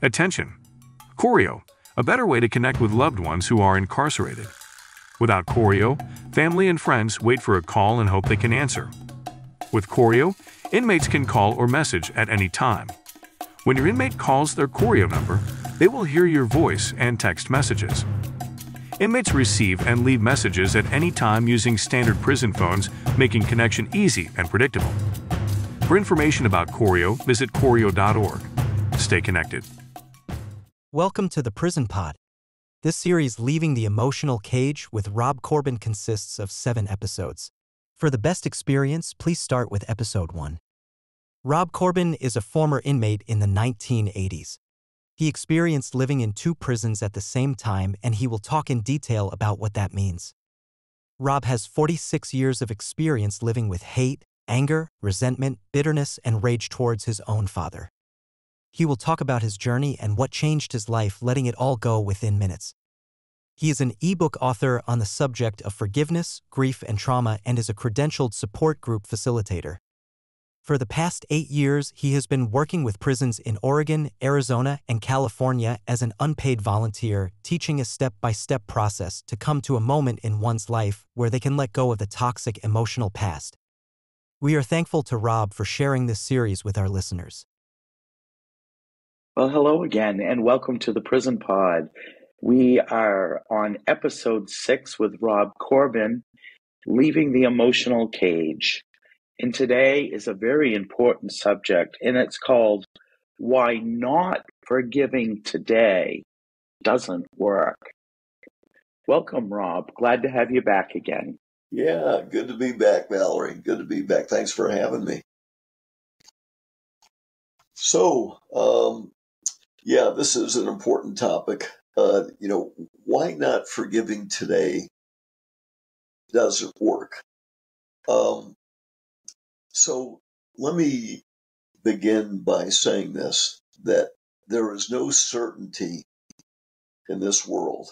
Attention! Choreo, a better way to connect with loved ones who are incarcerated. Without Choreo, family and friends wait for a call and hope they can answer. With Choreo, inmates can call or message at any time. When your inmate calls their Choreo number, they will hear your voice and text messages. Inmates receive and leave messages at any time using standard prison phones, making connection easy and predictable. For information about Choreo, visit choreo.org. Stay connected. Welcome to the Prison Pod. This series, Leaving the Emotional Cage with Rob Corbin, consists of 7 episodes. For the best experience, please start with episode 1. Rob Corbin is a former inmate in the 1980s. He experienced living in 2 prisons at the same time, and he will talk in detail about what that means. Rob has 46 years of experience living with hate, anger, resentment, bitterness, and rage towards his own father. He will talk about his journey and what changed his life, letting it all go within minutes. He is an ebook author on the subject of forgiveness, grief, and trauma, and is a credentialed support group facilitator. For the past 8 years, he has been working with prisons in Oregon, Arizona, and California as an unpaid volunteer, teaching a step-by-step process to come to a moment in one's life where they can let go of the toxic emotional past. We are thankful to Rob for sharing this series with our listeners. Well, hello again, and welcome to the Prison Pod. We are on episode 6 with Rob Corbin, Leaving the Emotional Cage. And today is a very important subject, and it's called Why Not Forgiving Today Doesn't Work. Welcome, Rob. Glad to have you back again. Yeah, good to be back, Valerie. Good to be back. Thanks for having me. So, this is an important topic. Why not forgiving today doesn't work. So let me begin by saying this, that there is no certainty in this world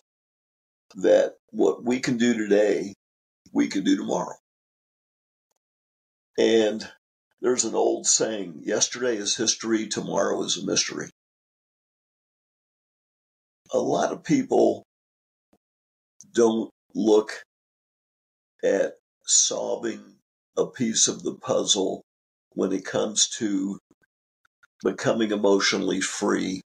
that what we can do today, we can do tomorrow. And there's an old saying, yesterday is history, tomorrow is a mystery. A lot of people don't look at solving a piece of the puzzle when it comes to becoming emotionally free.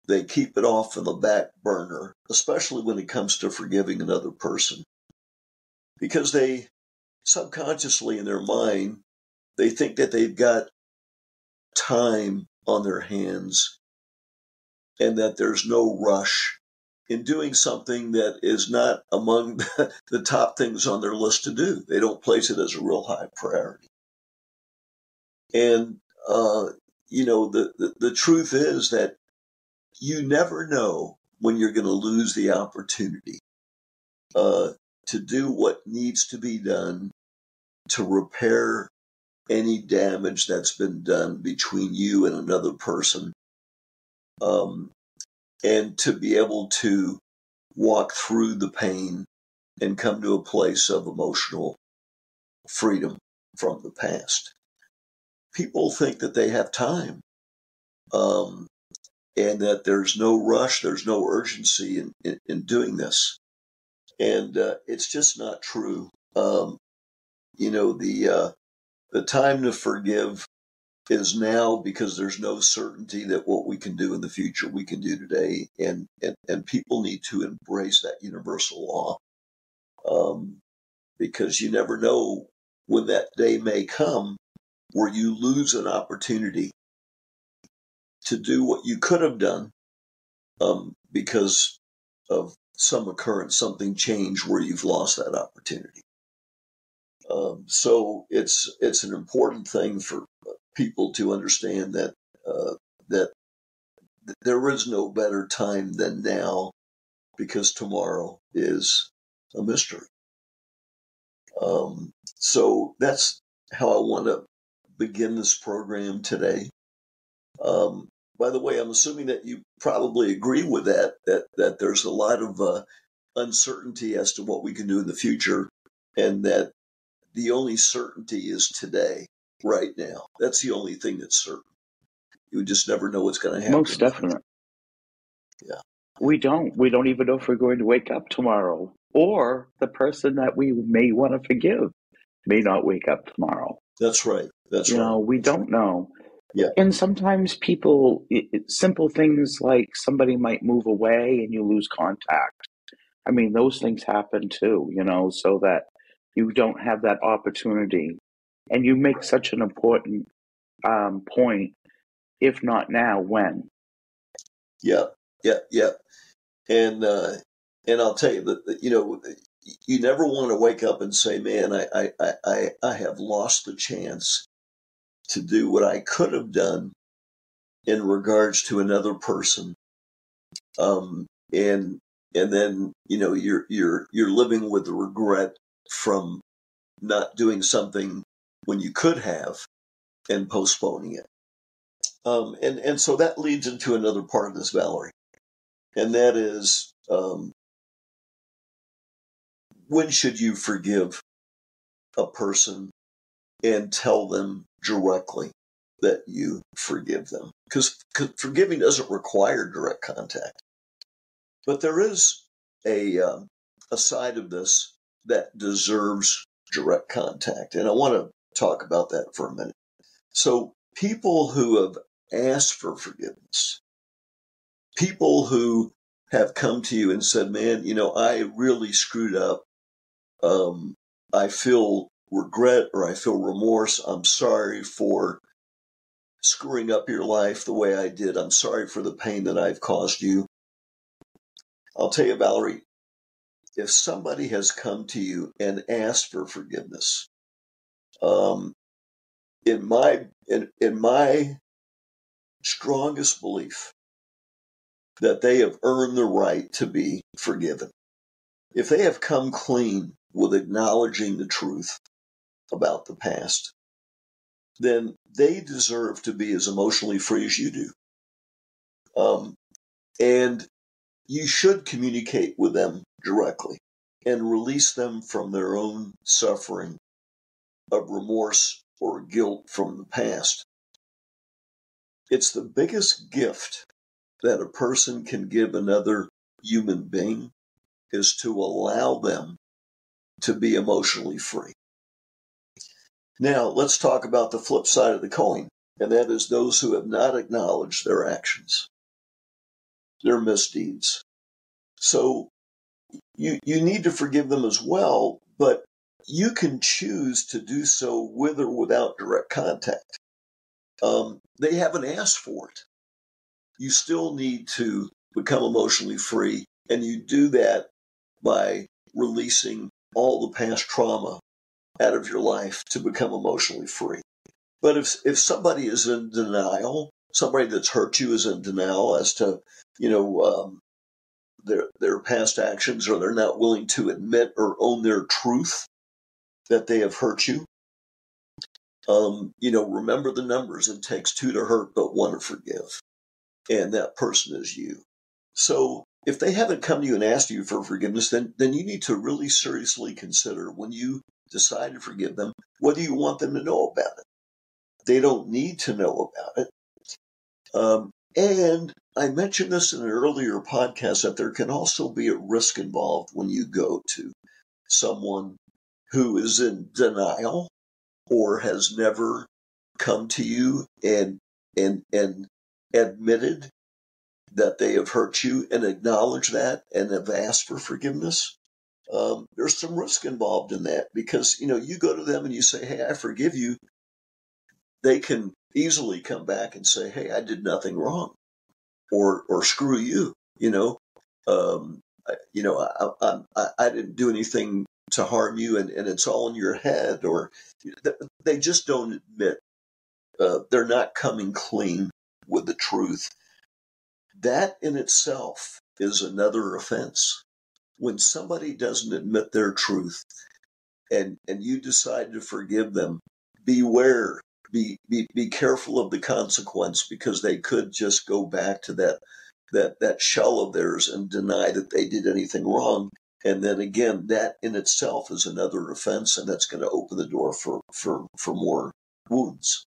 They keep it off in the back burner, especially when it comes to forgiving another person, because they subconsciously in their mind, they think that they've got time on their hands and that there's no rush in doing something that is not among the top things on their list to do. They don't place it as a real high priority. And, the truth is that you never know when you're going to lose the opportunity to do what needs to be done to repair any damage that's been done between you and another person. And to be able to walk through the pain and come to a place of emotional freedom from the past. People think that they have time, and that there's no rush, there's no urgency in doing this. And it's just not true. The time to forgive is now, because there's no certainty that what we can do in the future we can do today, and people need to embrace that universal law, because you never know when that day may come where you lose an opportunity to do what you could have done because of some occurrence, something changed where you've lost that opportunity. So it's an important thing for people to understand that there is no better time than now, because tomorrow is a mystery. So that's how I want to begin this program today. By the way, I'm assuming that you probably agree with that there's a lot of uncertainty as to what we can do in the future, and that the only certainty is today, right now. That's the only thing that's certain. You just never know what's going to happen. Most definitely. Yeah. We don't. We don't even know if we're going to wake up tomorrow, or the person that we may want to forgive may not wake up tomorrow. That's right. That's right. We don't know. Yeah. And sometimes people, simple things like somebody might move away and you lose contact. I mean, those things happen too, so that you don't have that opportunity. And you make such an important point. If not now, when? Yeah. Yeah. Yeah. And I'll tell you that, you never want to wake up and say, man, I have lost the chance to do what I could have done in regards to another person. And then, you're living with the regret from not doing something when you could have and postponing it. And so that leads into another part of this, Valerie. And that is, when should you forgive a person and tell them directly that you forgive them? Because forgiving doesn't require direct contact. But there is a side of this that deserves direct contact. And I want to talk about that for a minute. So people who have asked for forgiveness, people who have come to you and said, man, I really screwed up. I feel regret or I feel remorse. I'm sorry for screwing up your life the way I did. I'm sorry for the pain that I've caused you. I'll tell you, Valerie, if somebody has come to you and asked for forgiveness, in my strongest belief that they have earned the right to be forgiven. If they have come clean with acknowledging the truth about the past, then they deserve to be as emotionally free as you do. And you should communicate with them directly and release them from their own suffering of remorse or guilt from the past. It's the biggest gift that a person can give another human being is to allow them to be emotionally free. Now, let's talk about the flip side of the coin, and that is those who have not acknowledged their actions, their misdeeds. So you need to forgive them as well, but you can choose to do so with or without direct contact. They haven't asked for it. You still need to become emotionally free, and you do that by releasing all the past trauma out of your life to become emotionally free. But if somebody is in denial, somebody that's hurt you is in denial as to, their past actions, or they're not willing to admit or own their truth that they have hurt you. Remember the numbers. It takes two to hurt, but one to forgive. And that person is you. So if they haven't come to you and asked you for forgiveness, then you need to really seriously consider, when you decide to forgive them, what do you want them to know about it? They don't need to know about it. And I mentioned this in an earlier podcast, that there can also be a risk involved when you go to someone who is in denial or has never come to you and admitted that they have hurt you and acknowledged that and have asked for forgiveness. There's some risk involved in that, because, you go to them and you say, hey, I forgive you. They can easily come back and say, hey, I did nothing wrong, or screw you. I didn't do anything to harm you, and it's all in your head. Or they just don't admit, they're not coming clean with the truth. That in itself is another offense. When somebody doesn't admit their truth and you decide to forgive them, beware. Be careful of the consequence, because they could just go back to that shell of theirs and deny that they did anything wrong. And then again, that in itself is another offense, and that's going to open the door for more wounds.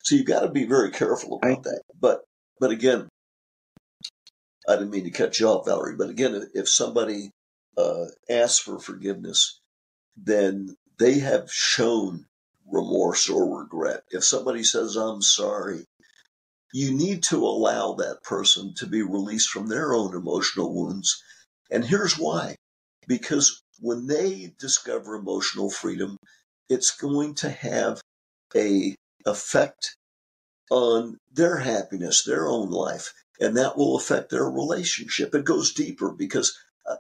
So you've got to be very careful about that. But again, I didn't mean to cut you off, Valerie. But again, if somebody asks for forgiveness, then they have shown remorse or regret. If somebody says, I'm sorry, you need to allow that person to be released from their own emotional wounds. And here's why. Because when they discover emotional freedom, it's going to have a effect on their happiness, their own life, and that will affect their relationship. It goes deeper because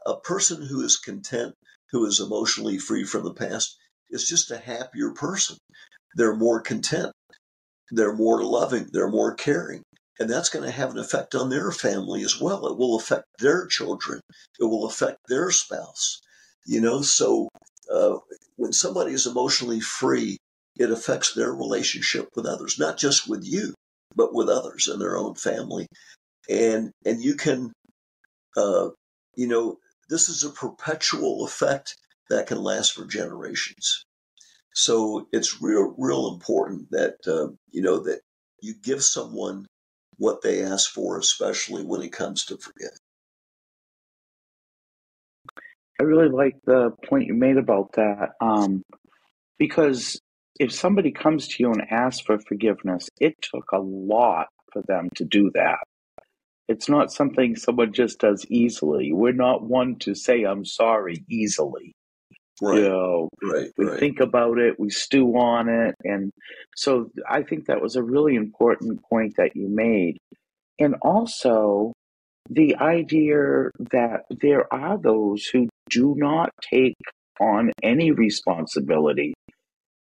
a person who is content, who is emotionally free from the past, is just a happier person. They're more content. They're more loving. They're more caring. And that's going to have an effect on their family as well. It will affect their children. It will affect their spouse. So when somebody is emotionally free, it affects their relationship with others, not just with you, but with others in their own family. And you can, this is a perpetual effect that can last for generations. So it's real important that, that you give someone what they ask for, especially when it comes to forgiving. I really like the point you made about that, because if somebody comes to you and asks for forgiveness, it took a lot for them to do that. It's not something someone just does easily. We're not one to say I'm sorry easily. Right. We think about it, we stew on it. And so I think that was a really important point that you made. And also the idea that there are those who do not take on any responsibility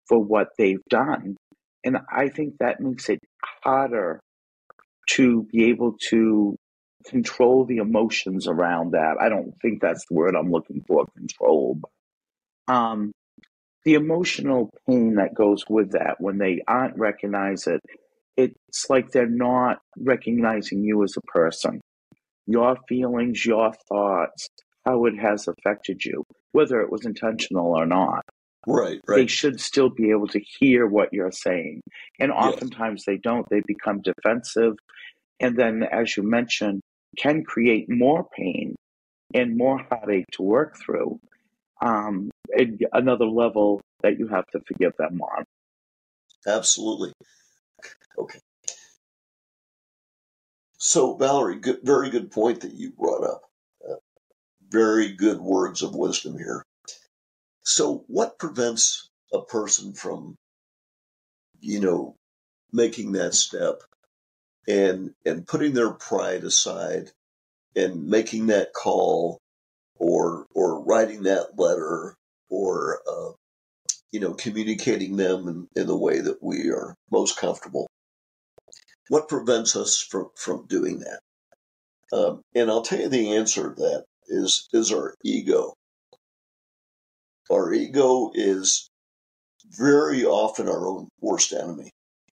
for what they've done. And I think that makes it harder to be able to control the emotions around that. I don't think that's the word I'm looking for, control. But, the emotional pain that goes with that when they aren't recognize it, it's like they're not recognizing you as a person, your feelings, your thoughts, how it has affected you, whether it was intentional or not. Right. They should still be able to hear what you're saying. And oftentimes they don't. They become defensive. And then, as you mentioned, can create more pain and more heartache to work through. Another level that you have to forgive them on. Absolutely. Okay. So, Valerie, very good point that you brought up. Very good words of wisdom here. So, what prevents a person from, making that step and putting their pride aside and making that call or writing that letter or communicating them in the way that we are most comfortable? What prevents us from doing that? And I'll tell you the answer to that is our ego. Our ego is very often our own worst enemy,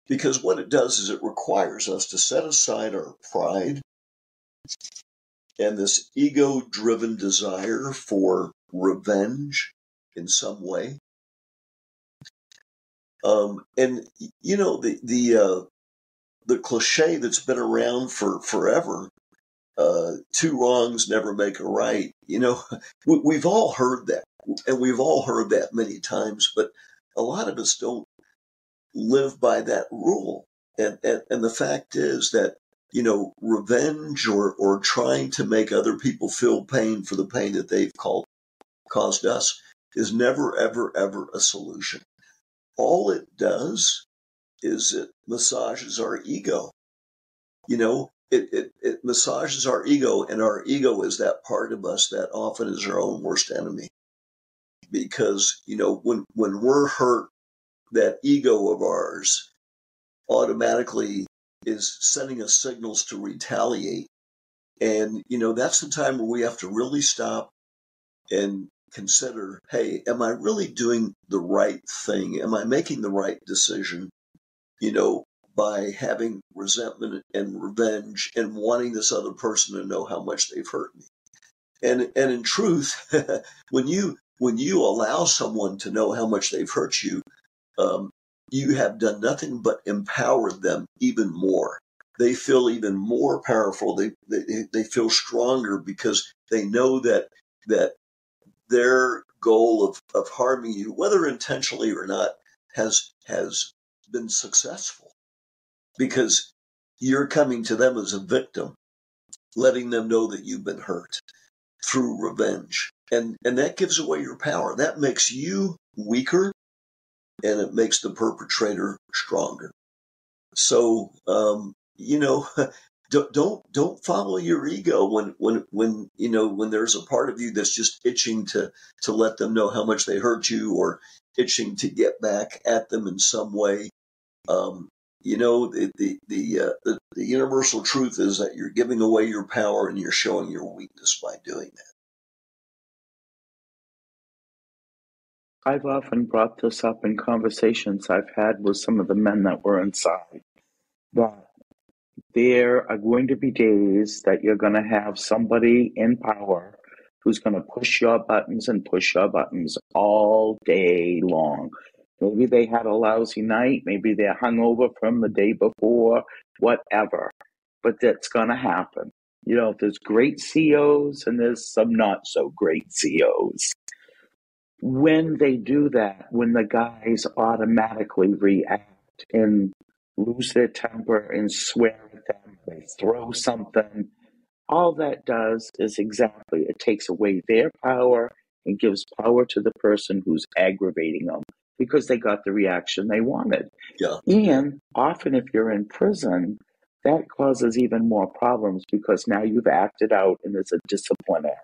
because what it does is it requires us to set aside our pride and this ego-driven desire for revenge in some way. And the cliche that's been around for forever, two wrongs never make a right. We've all heard that, and we've all heard that many times, but a lot of us don't live by that rule. And the fact is that, revenge or trying to make other people feel pain for the pain that they've caused us is never, ever, ever a solution. All it does is it massages our ego. It massages our ego, and our ego is that part of us that often is our own worst enemy. Because, when we're hurt, that ego of ours automatically is sending us signals to retaliate. And, that's the time where we have to really stop and consider, hey, am I really doing the right thing? Am I making the right decision? By having resentment and revenge and wanting this other person to know how much they've hurt me. And in truth, when you allow someone to know how much they've hurt you, you have done nothing but empowered them even more. They feel even more powerful. They feel stronger because they know that their goal of harming you, whether intentionally or not, has been successful because you're coming to them as a victim, letting them know that you've been hurt through revenge. And that gives away your power. That makes you weaker and it makes the perpetrator stronger. So, don't follow your ego when there's a part of you that's just itching to let them know how much they hurt you or itching to get back at them in some way. The universal truth is that you're giving away your power and you're showing your weakness by doing that. I've often brought this up in conversations I've had with some of the men that were inside, that there are going to be days that you're going to have somebody in power who's going to push your buttons all day long. Maybe they had a lousy night, maybe they're hungover from the day before, whatever. But that's going to happen. There's great CEOs and there's some not so great CEOs. When they do that, when the guys automatically react and lose their temper and swear at them, they throw something, all that does is it takes away their power and gives power to the person who's aggravating them because they got the reaction they wanted. Yeah. And often if you're in prison, that causes even more problems because now you've acted out and there's a disciplinary.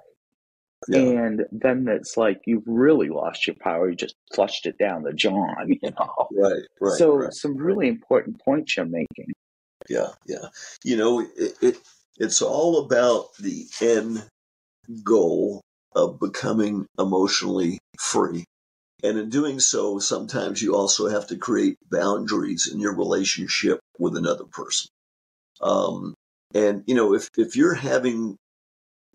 Yeah. And then it's like you've really lost your power. You just flushed it down the John, Right. So some really important points you're making. Yeah. It's all about the end goal of becoming emotionally free. And in doing so, sometimes you also have to create boundaries in your relationship with another person. If you're having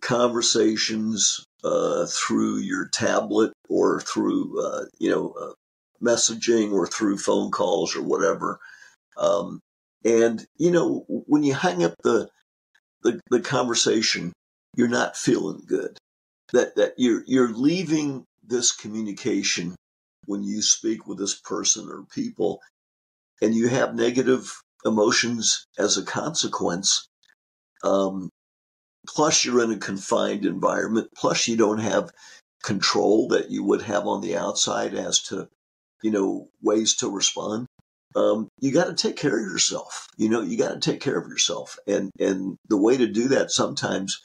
conversations through your tablet or through messaging or through phone calls or whatever, when you hang up the conversation, you're not feeling good. That you're leaving this communication when you speak with this person or people, and you have negative emotions as a consequence. Plus, you're in a confined environment. Plus, you don't have control that you would have on the outside as to, ways to respond. You got to take care of yourself. You got to take care of yourself. And the way to do that sometimes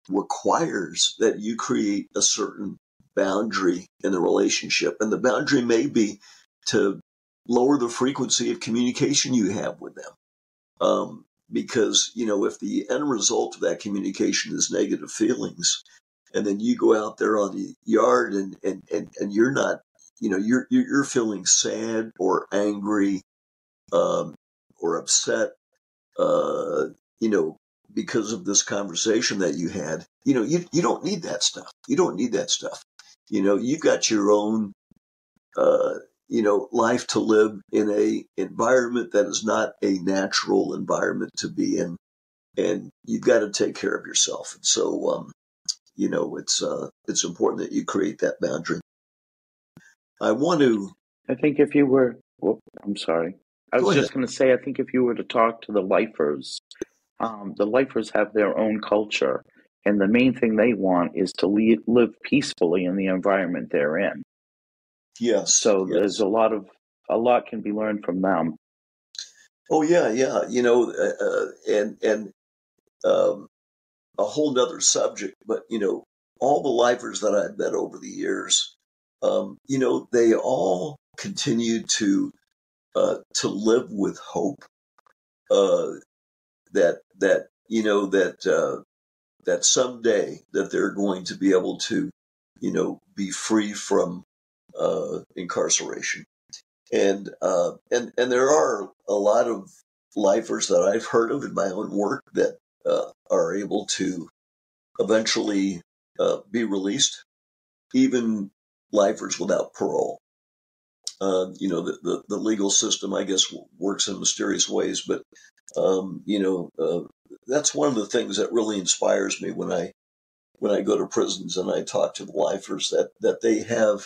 requires that you create a certain boundary in the relationship. And the boundary may be to lower the frequency of communication you have with them. Because, if the end result of that communication is negative feelings, and then you go out there on the yard and you're not, you're feeling sad or angry, or upset, because of this conversation that you had, you don't need that stuff. You don't need that stuff. You've got your own, life to live in a environment that is not a natural environment to be in. And you've got to take care of yourself. And so, it's important that you create that boundary. I think if you were, I'm sorry. I was just going to say, I think if you were to talk to the lifers have their own culture. And the main thing they want is to live peacefully in the environment they're in. Yes. So there's a lot can be learned from them. Oh yeah. A whole nother subject, but all the lifers that I've met over the years, they all continue to live with hope, that someday that they're going to be able to, be free from incarceration. And there are a lot of lifers that I've heard of in my own work that are able to eventually be released, even lifers without parole. The legal system, I guess, works in mysterious ways, but that's one of the things that really inspires me when I go to prisons and I talk to the lifers, that they have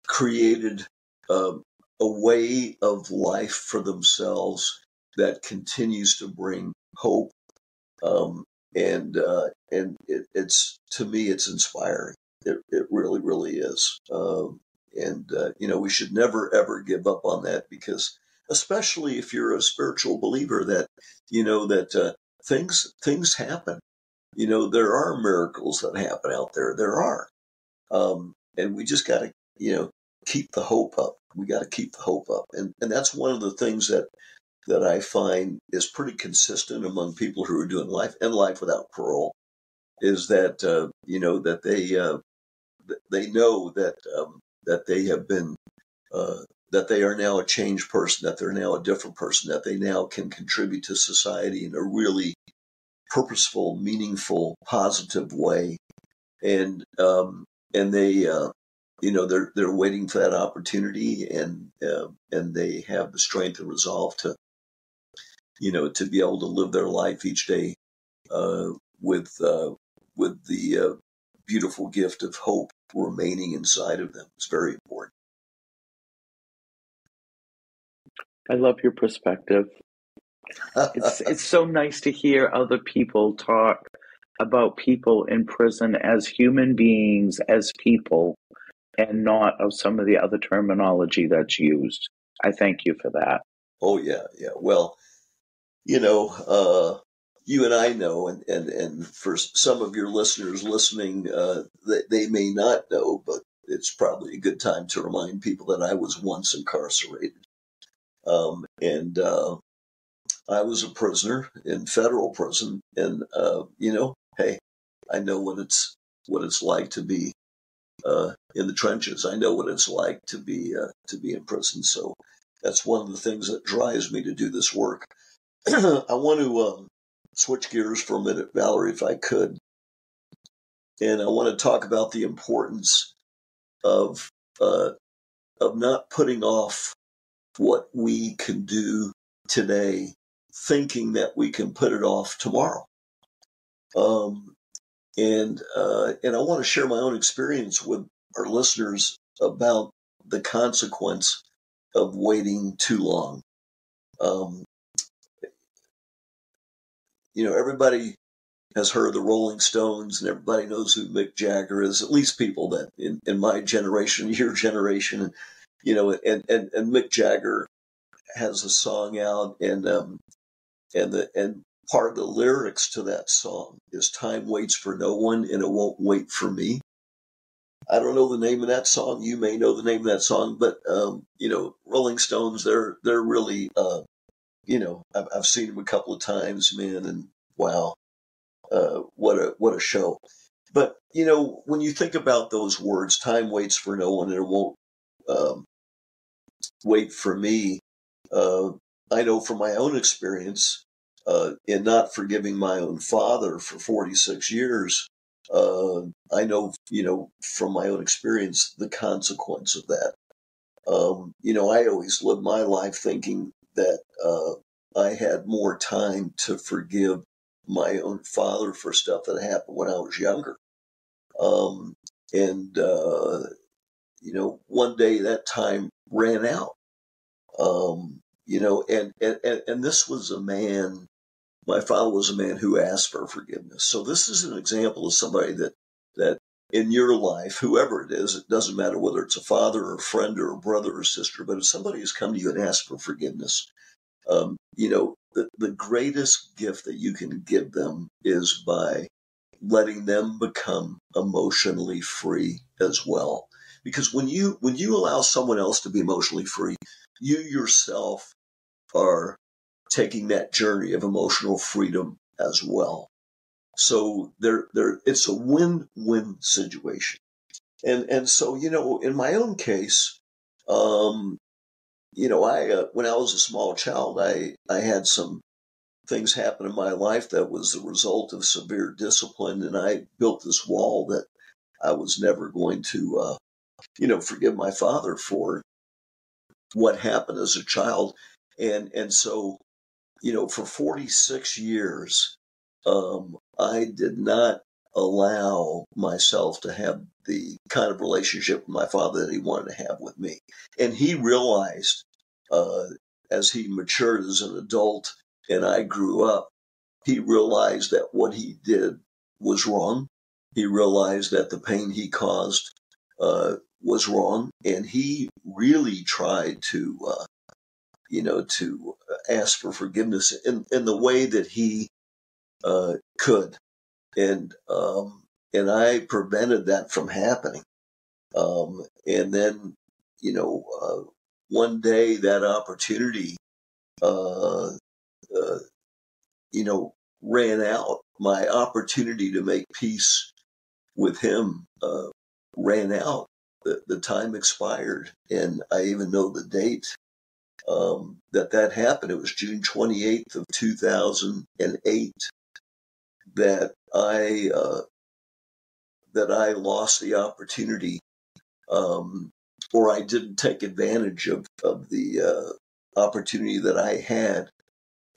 created a way of life for themselves that continues to bring hope. It's, to me, it's inspiring. It really, really is. We should never, ever give up on that, because especially if you're a spiritual believer, that things happen. There are miracles that happen out there. There are. And we just got to, keep the hope up. We got to keep the hope up. And that's one of the things that I find is pretty consistent among people who are doing life without parole, is that, they know that they have been, that they are now a changed person, that they're now a different person, that they now can contribute to society in a really purposeful, meaningful, positive way. And they, they're waiting for that opportunity, and they have the strength and resolve to be able to live their life each day with the beautiful gift of hope remaining inside of them. It's very important. I love your perspective. It's so nice to hear other people talk about people in prison as human beings, as people, and not of some of the other terminology that's used. I thank you for that. Oh, yeah, yeah. Well, you and I know, and for some of your listeners listening, they may not know, but it's probably a good time to remind people that I was once incarcerated. And I was a prisoner in federal prison, and hey, I know what it's like to be in the trenches. I know what it's like to be in prison. So that's one of the things that drives me to do this work. I want to switch gears for a minute, Valerie, if I could, and I want to talk about the importance of not putting off what we can do today, thinking that we can put it off tomorrow. And I want to share my own experience with our listeners about the consequence of waiting too long. Everybody has heard of the Rolling Stones, and everybody knows who Mick Jagger is, at least people that in my generation, your generation, and Mick Jagger has a song out, and part of the lyrics to that song is "Time waits for no one, and it won't wait for me." I don't know the name of that song. You may know the name of that song, but Rolling Stones, they're really, I've seen them a couple of times, man, and wow, what a show. But when you think about those words, "Time waits for no one, and it won't wait for me," I know from my own experience in not forgiving my own father for 46 years. I know, from my own experience, the consequence of that. I always lived my life thinking that I had more time to forgive my own father for stuff that happened when I was younger. One day that time ran out. And this was a man, my father was a man who asked for forgiveness. So this is an example of somebody that in your life, whoever it is, it doesn't matter whether it's a father or a friend or a brother or sister, but if somebody has come to you and asked for forgiveness, the greatest gift that you can give them is by letting them become emotionally free as well. Because when you allow someone else to be emotionally free, you yourself are taking that journey of emotional freedom as well. So it's a win-win situation. And so, in my own case, I when I was a small child, I had some things happen in my life that was the result of severe discipline, and I built this wall that I was never going to, forgive my father for. what happened as a child. And so, for 46 years, I did not allow myself to have the kind of relationship with my father that he wanted to have with me. And he realized, as he matured as an adult and I grew up, he realized that what he did was wrong. He realized that the pain he caused was wrong, and he really tried to ask for forgiveness in the way that he could, and I prevented that from happening. And then, one day that opportunity, uh, uh, ran out. My opportunity to make peace with him ran out. The time expired, and I even know the date that happened. It was June 28th of 2008 that I lost the opportunity, or I didn't take advantage of the opportunity that I had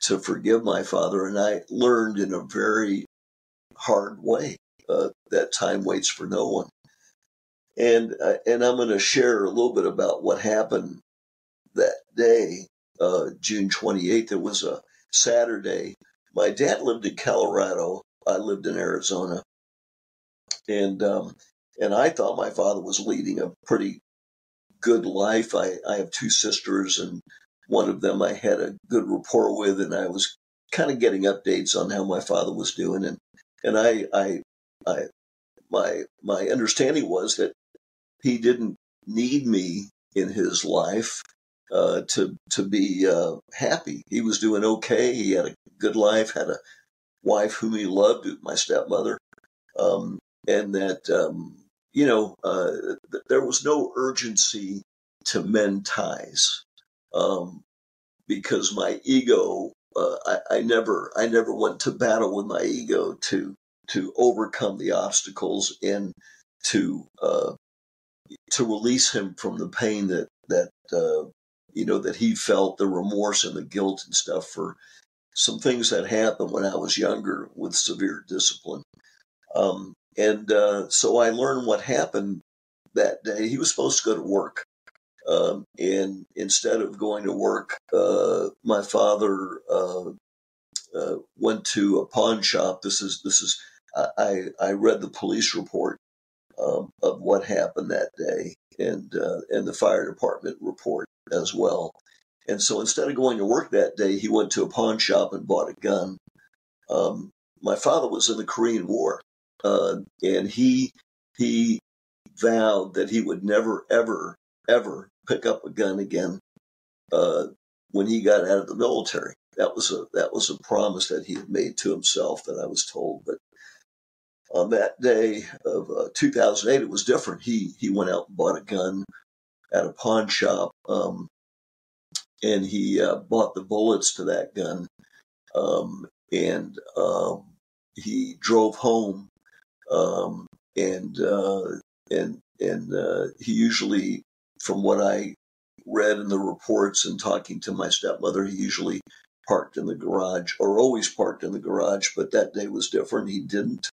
to forgive my father. And I learned in a very hard way that time waits for no one. And I'm going to share a little bit about what happened that day, June 28th. It was a Saturday. My dad lived in Colorado. I lived in Arizona, and I thought my father was leading a pretty good life. I have two sisters, and one of them I had a good rapport with, and I was kind of getting updates on how my father was doing, and my understanding was that he didn't need me in his life to be happy. He was doing okay. He had a good life, had a wife whom he loved, my stepmother, and that there was no urgency to mend ties, because my ego. I never went to battle with my ego to overcome the obstacles and to release him from the pain that he felt, the remorse and the guilt and stuff for some things that happened when I was younger with severe discipline. So I learned what happened that day. He was supposed to go to work. And instead of going to work, my father went to a pawn shop. I read the police report of what happened that day, and the fire department report as well. And so instead of going to work that day, he went to a pawn shop and bought a gun. My father was in the Korean War, and he vowed that he would never, ever, ever pick up a gun again when he got out of the military. That was a promise that he had made to himself, that I was told. But on that day of 2008, it was different. He went out and bought a gun at a pawn shop, and he bought the bullets to that gun, and he drove home, and he usually, from what I read in the reports and talking to my stepmother, he usually parked in the garage, or always parked in the garage, but that day was different. He didn't.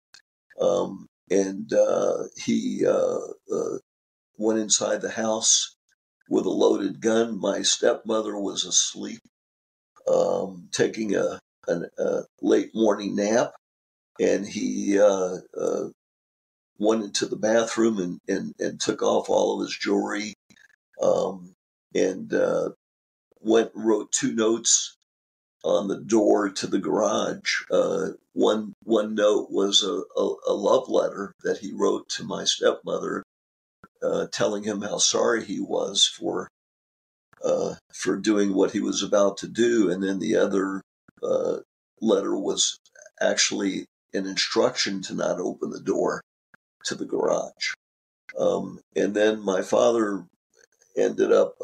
He went inside the house with a loaded gun. My stepmother was asleep, taking a late morning nap, and he went into the bathroom and took off all of his jewelry, and went and wrote two notes on the door to the garage. One note was a love letter that he wrote to my stepmother, telling him how sorry he was for doing what he was about to do, and then the other letter was actually an instruction to not open the door to the garage. And then my father ended up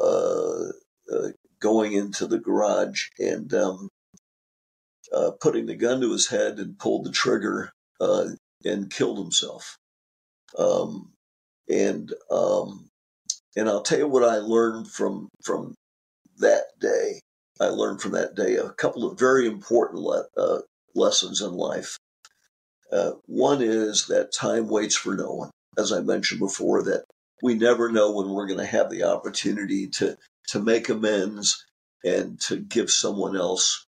going into the garage and putting the gun to his head and pulled the trigger and killed himself. And I'll tell you what I learned from that day. I learned from that day a couple of very important lessons in life. One is that time waits for no one. As I mentioned before, that we never know when we're going to have the opportunity to make amends and to give someone else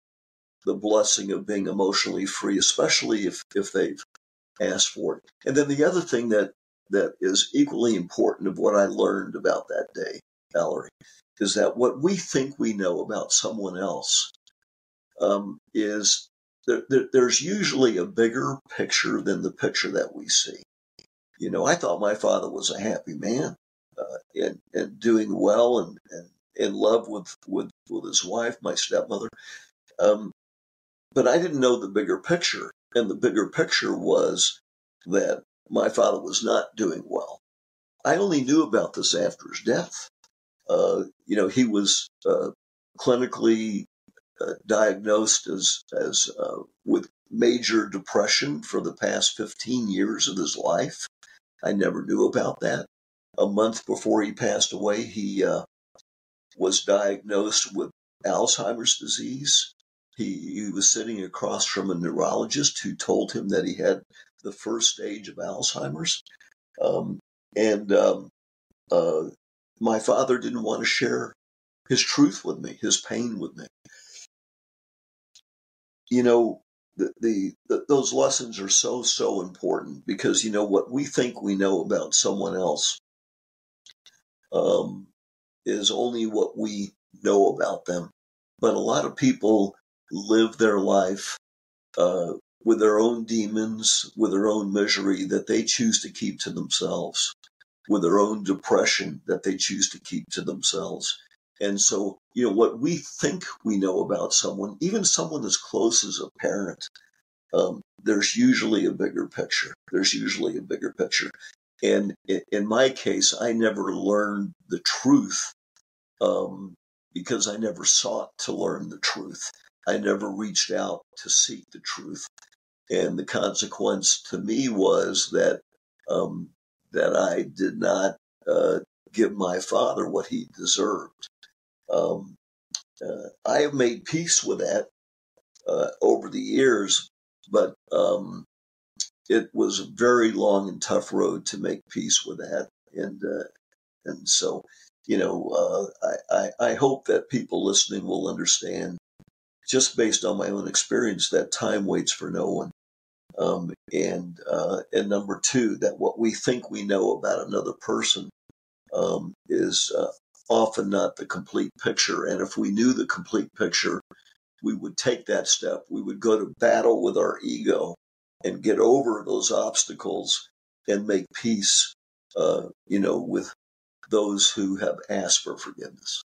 the blessing of being emotionally free, especially if they've asked for it. And then the other thing that is equally important of what I learned about that day, Valerie, is that what we think we know about someone else is there's usually a bigger picture than the picture that we see. You know, I thought my father was a happy man and doing well and in love with his wife, my stepmother. But I didn't know the bigger picture. And the bigger picture was that my father was not doing well. I only knew about this after his death. He was clinically diagnosed as with major depression for the past 15 years of his life. I never knew about that. A month before he passed away, he was diagnosed with Alzheimer's disease. He was sitting across from a neurologist who told him that he had the first stage of Alzheimer's. And my father didn't want to share his truth with me, his pain with me. You know, those lessons are so important because, you know, what we think we know about someone else is only what we know about them. But a lot of people live their life with their own demons, with their own misery that they choose to keep to themselves, with their own depression that they choose to keep to themselves. And so, you know, what we think we know about someone, even someone as close as a parent, there's usually a bigger picture. There's usually a bigger picture. And in my case, I never learned the truth because I never sought to learn the truth. I never reached out to seek the truth. And the consequence to me was that I did not give my father what he deserved. I have made peace with that over the years, but it was a very long and tough road to make peace with that. And so, you know, I hope that people listening will understand, just based on my own experience, that time waits for no one. And number two, that what we think we know about another person is often not the complete picture. And if we knew the complete picture, we would take that step. We would go to battle with our ego and get over those obstacles and make peace, with those who have asked for forgiveness.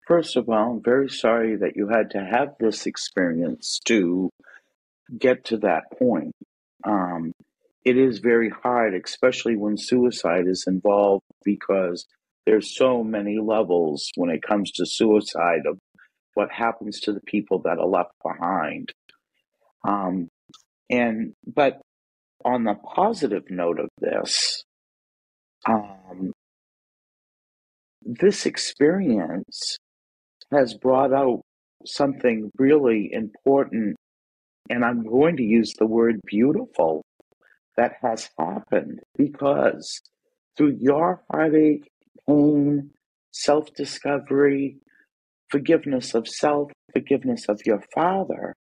First of all, I'm very sorry that you had to have this experience to get to that point. It is very hard, especially when suicide is involved, because there's so many levels when it comes to suicide of what happens to the people that are left behind. But on the positive note of this, this experience has brought out something really important, and I'm going to use the word beautiful, that has happened, because through your heartache, pain, self-discovery, forgiveness of self, forgiveness of your father,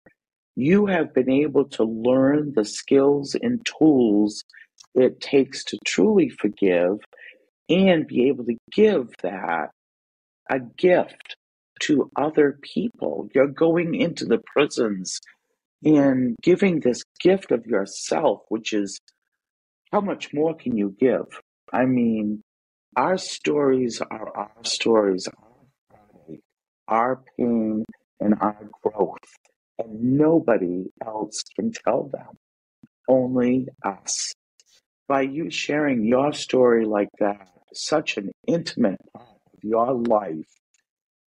you have been able to learn the skills and tools it takes to truly forgive and be able to give that a gift to other people. You're going into the prisons and giving this gift of yourself, which is, how much more can you give? I mean, our stories are our stories, our pain, and our growth. And nobody else can tell them, only us. By you sharing your story like that, such an intimate part of your life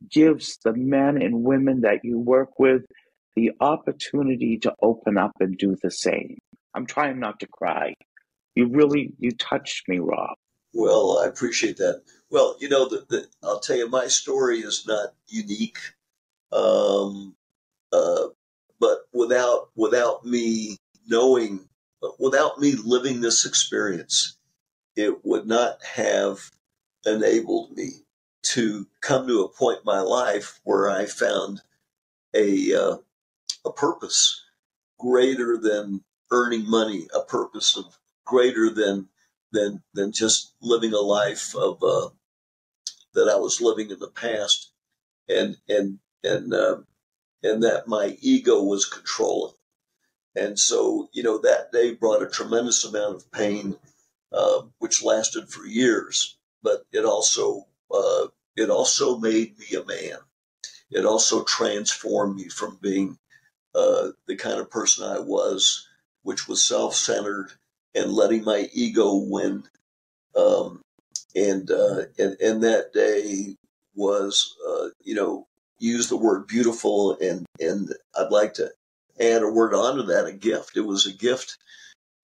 gives the men and women that you work with the opportunity to open up and do the same. I'm trying not to cry. You touched me, Rob. Well, I appreciate that. Well, I'll tell you, my story is not unique. Um, uh, but without me knowing, without me living this experience, it would not have enabled me to come to a point in my life where I found a purpose greater than earning money, a purpose of greater than just living a life of that I was living in the past, and and and uh, and that my ego was controlling. And so, that day brought a tremendous amount of pain, which lasted for years. But it also made me a man. It also transformed me from being the kind of person I was, which was self-centered and letting my ego win. Um, and that day was, use the word beautiful, and I'd like to add a word onto that, a gift. It was a gift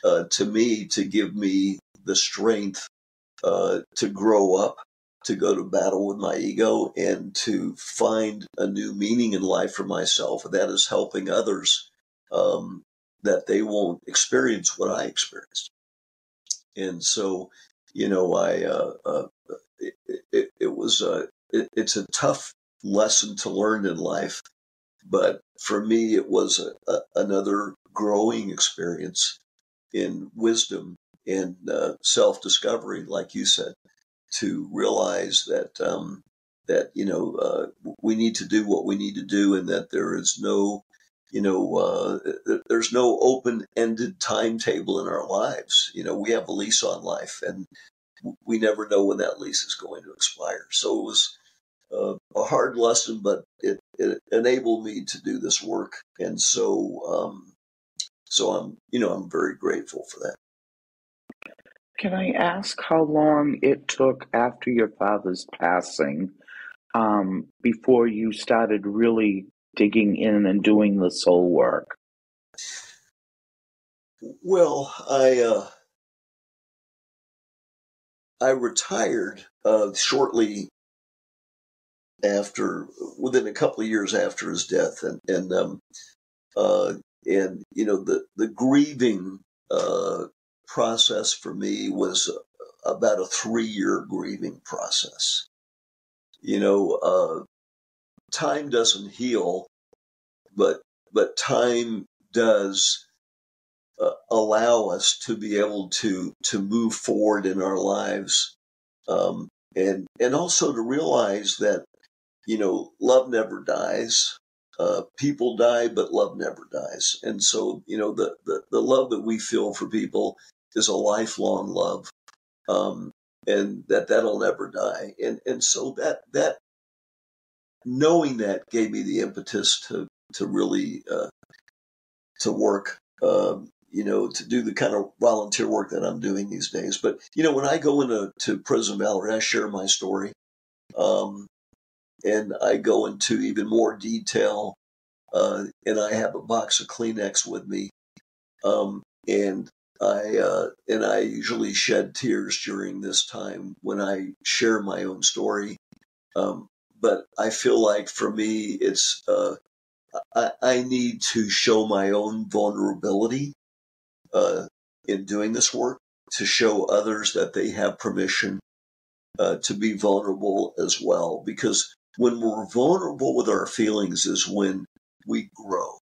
to me to give me the strength to grow up, to go to battle with my ego, and to find a new meaning in life for myself. And that is helping others, that they won't experience what I experienced. And so, I it was it's a tough lesson to learn in life, but for me it was another growing experience in wisdom and self-discovery, like you said, to realize that we need to do what we need to do, and that there is no there's no open-ended timetable in our lives. We have a lease on life, and we never know when that lease is going to expire. So it was a hard lesson, but it enabled me to do this work, and so I'm very grateful for that. Can I ask how long it took after your father's passing before you started really digging in and doing the soul work? Well, I retired shortly after, within a couple of years after his death, uh, the grieving process for me was about a 3-year grieving process. Time doesn't heal, but time does allow us to be able to move forward in our lives, and also to realize that love never dies. People die, but love never dies. And so, the love that we feel for people is a lifelong love, um, and that'll never die. And so that knowing that gave me the impetus to really to work. To do the kind of volunteer work that I'm doing these days. But when I go into Prison Valerie, I share my story, um, and I go into even more detail. And I have a box of Kleenex with me, and I usually shed tears during this time when I share my own story. But I feel like for me, it's I need to show my own vulnerability uh, in doing this work, to show others that they have permission to be vulnerable as well. Because when we're vulnerable with our feelings is when we grow,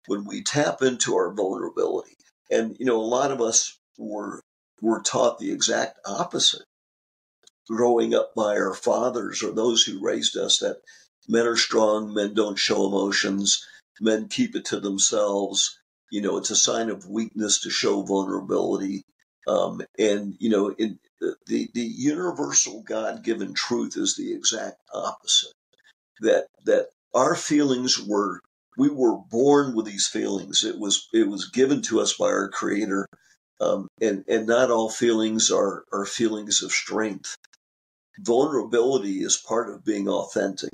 when we tap into our vulnerability. And, a lot of us were taught the exact opposite growing up by our fathers or those who raised us, that men are strong, men don't show emotions, men keep it to themselves. It's a sign of weakness to show vulnerability. And, in the universal God-given truth is the exact opposite. That our feelings we were born with these feelings. It was given to us by our Creator, and not all feelings are feelings of strength. Vulnerability is part of being authentic,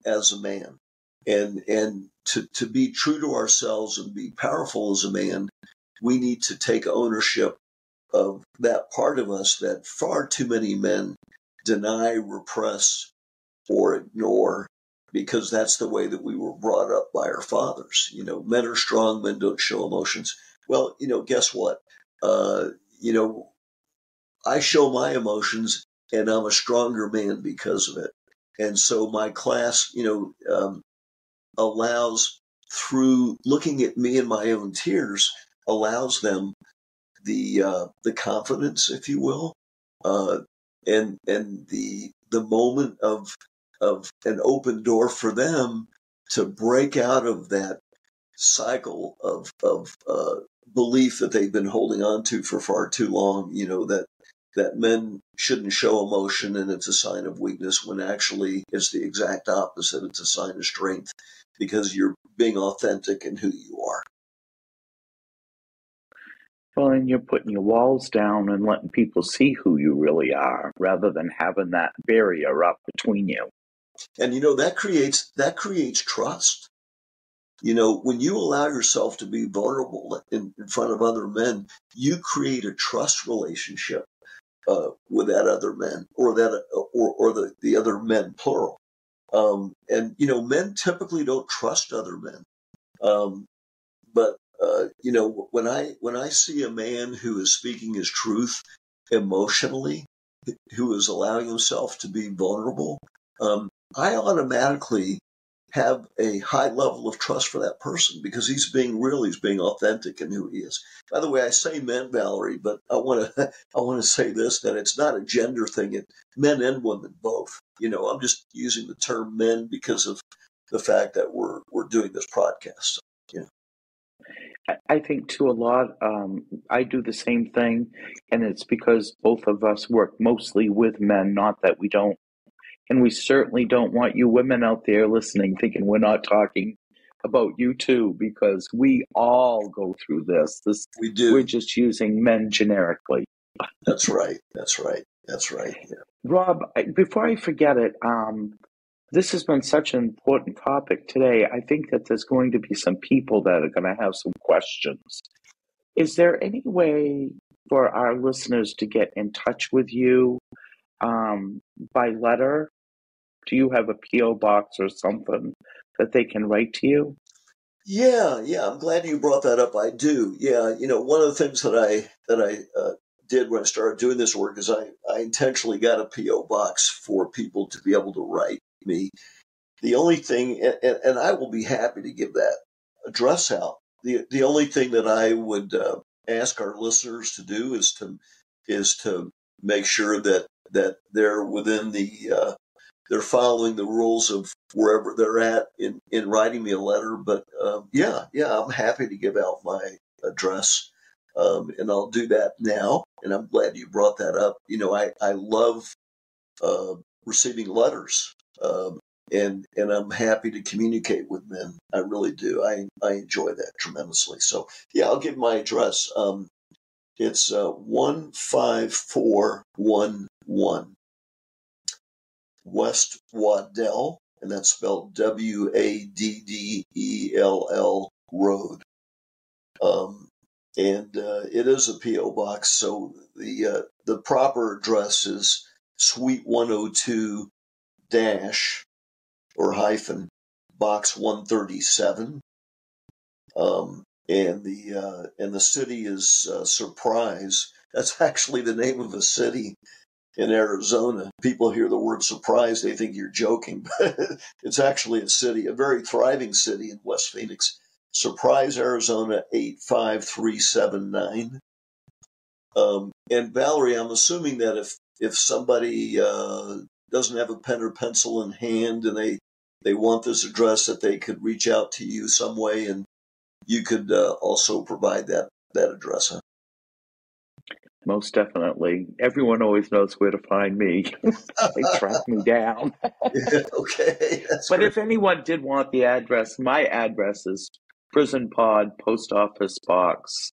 as a man, and to be true to ourselves and be powerful as a man, we need to take ownership that part of us that far too many men deny, repress, or ignore, because that's the way that we were brought up by our fathers. Men are strong, men don't show emotions. Well, guess what? You know, I show my emotions and I'm a stronger man because of it. And so my class, allows, through looking at me and my own tears, allows them the confidence, if you will, and the moment of an open door for them to break out of that cycle of belief that they've been holding on to for far too long. That men shouldn't show emotion and it's a sign of weakness, when actually it's the exact opposite. It's a sign of strength, because you're being authentic in who you are. Well, and you're putting your walls down and letting people see who you really are, rather than having that barrier up between you. And that creates trust. When you allow yourself to be vulnerable in front of other men, you create a trust relationship with that other man, or the other men, plural. And men typically don't trust other men. But when I see a man who is speaking his truth emotionally, who is allowing himself to be vulnerable, I automatically have a high level of trust for that person, because he's being real, he's being authentic in who he is. By the way, I say men, Valerie, but I want to say this, that it's not a gender thing. It's men and women both. I'm just using the term men because of the fact that we're doing this podcast. I think too, a lot, I do the same thing, and it's because both of us work mostly with men, not that we don't. And we certainly don't want you women out there listening thinking we're not talking about you too, because we all go through this. We do. We're just using men generically. That's right. Yeah. Rob, before I forget it, this has been such an important topic today. I think that there's going to be some people that are going to have some questions. Is there any way for our listeners to get in touch with you by letter? Do you have a P.O. box or something that they can write to you? Yeah. I'm glad you brought that up. I do. Yeah. One of the things that I did when I started doing this work is I intentionally got a P.O. box for people to be able to write me. The only thing, and I will be happy to give that address out. The only thing that I would ask our listeners to do is to make sure that they're within they're following the rules of wherever they're at in writing me a letter. But yeah, I'm happy to give out my address, and I'll do that now. And I'm glad you brought that up. I love receiving letters. And I'm happy to communicate with men. I really do. I enjoy that tremendously. So yeah, I'll give my address. It's 15411 West Waddell, and that's spelled Waddell Road. And it is a P.O. box. So the proper address is Suite 102 dash or hyphen box 137. And the city is Surprise. That's actually the name of a city in Arizona. People hear the word Surprise, they think you're joking, but it's actually a city, a very thriving city in West Phoenix. Surprise, Arizona 85379. And Valerie, I'm assuming that if somebody doesn't have a pen or pencil in hand and they want this address, that they could reach out to you some way, and you could also provide that address. Huh? Most definitely. Everyone always knows where to find me. They track me down. Yeah, okay. But great. if anyone did want the address, my address is Prison Pod, Post Office Box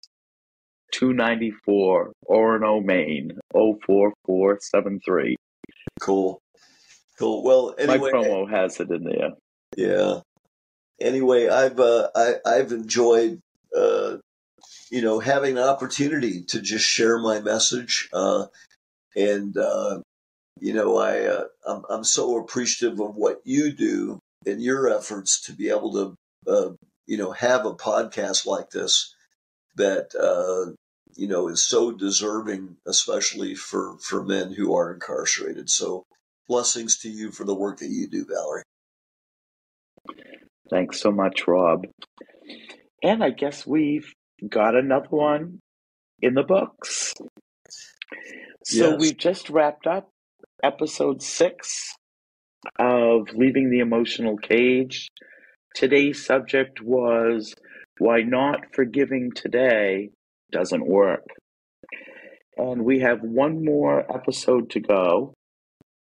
294, Orono, Maine, 04473. Cool. Well, anyway, my promo has it in there. Yeah. Anyway, I've enjoyed having the opportunity to just share my message. And I'm so appreciative of what you do and your efforts to be able to, have a podcast like this that, is so deserving, especially for men who are incarcerated. So blessings to you for the work that you do, Valerie. Thanks so much, Rob. And I guess we've got another one in the books. So Yes. we've just wrapped up episode 6 of Leaving the Emotional Cage. Today's subject was why not forgiving today doesn't work. And we have one more episode to go.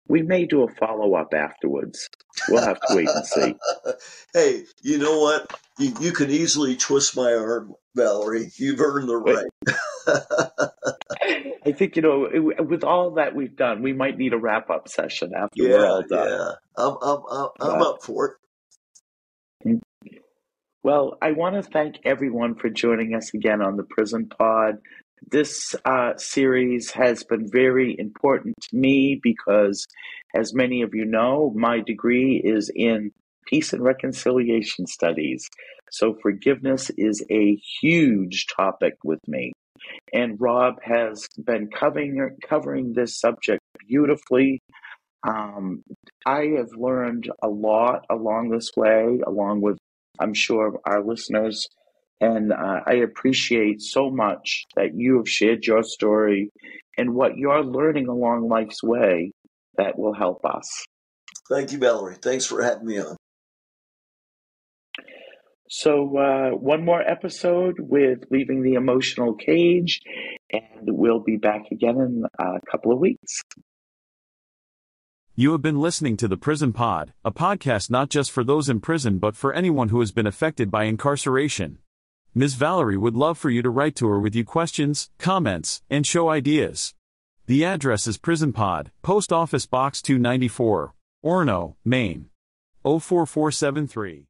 We may do a follow-up afterwards. We'll have to wait and see. Hey, you know what? You can easily twist my arm, Valerie. You've earned the right. I think, with all that we've done, we might need a wrap-up session after we're all done. Yeah. I'm up for it. Well, I want to thank everyone for joining us again on the Prison Pod. This series has been very important to me because, as many of you know, my degree is in Peace and Reconciliation Studies. So forgiveness is a huge topic with me. And Rob has been covering this subject beautifully. I have learned a lot along this way, along with, I'm sure, our listeners. And I appreciate so much that you have shared your story and what you're learning along life's way that will help us. Thank you, Valerie. Thanks for having me on. So one more episode with Leaving the Emotional Cage, and we'll be back again in a couple of weeks. You have been listening to The Prison Pod, a podcast not just for those in prison but for anyone who has been affected by incarceration. Ms. Valerie would love for you to write to her with your questions, comments, and show ideas. The address is Prison Pod, Post Office Box 294, Orono, Maine. 04473.